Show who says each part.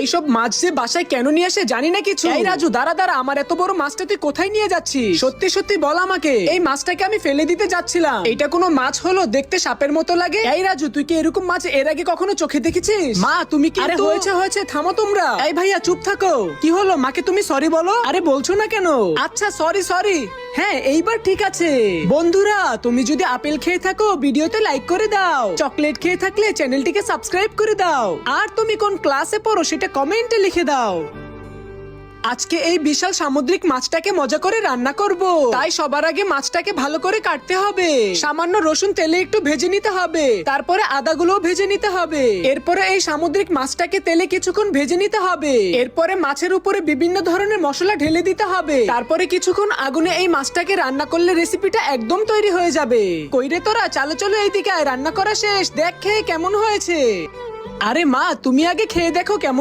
Speaker 1: এইসব মাছ যে বাসায় কেন নিয়ে আসে জানি না কিছু। এই রাজু দাঁড়া দাঁড়া, আমার এত বড় মাছটা তুই কোথায় নিয়ে যাচ্ছিস? সত্যি সত্যি বল আমাকে। এই মাছটাকে আমি ফেলে দিতে যাচ্ছিলাম। এটা কোনো মাছ হলো? দেখতে সাপের মতো লাগে। এই রাজু, তুই কি এরকম মাছ এর আগে কখনো চোখে দেখেছিস? মা তুমি কি? আরে হয়েছে হয়েছে, থামো তোমরা। এই ভাইয়া চুপ থাকো। কি হলো? মাকে তুমি সরি বলো। আরে বলছো না কেন? আচ্ছা সরি সরি। হ্যাঁ এইবার ঠিক আছে। বন্ধুরা, তুমি যদি আপেল খেয়ে থাকো ভিডিওতে লাইক করে দাও, চকলেট খেয়ে থাকলে চ্যানেলটিকে সাবস্ক্রাইব করে দাও, আর তুমি কোন ক্লাসে পড়ো সেটা কমেন্টে লিখে দাও। আজকে এই বিশাল সামুদ্রিক মাছটাকে মজা করে রান্না করব। তাই সবার আগে মাছটাকে ভালো করে কাটতে হবে। সামান্য রসুন তেলে একটু ভেজে নিতে হবে, তারপরে আদাগুলোও ভেজে নিতে হবে। এরপরে এই সামুদ্রিক মাছটাকে তেলে কিছুক্ষণ ভেজে নিতে হবে। এরপরে মাছের উপরে বিভিন্ন ধরনের মশলা ঢেলে দিতে হবে। তারপরে কিছুক্ষণ আগুনে এই মাছটাকে রান্না করলে রেসিপিটা একদম তৈরি হয়ে যাবে। কইরে তোরা, চালো চলো এইদিকে আয়, রান্না করা শেষ। দেখ খেয়ে কেমন হয়েছে। আরে মা, তুমি আগে খেয়ে দেখো কেমন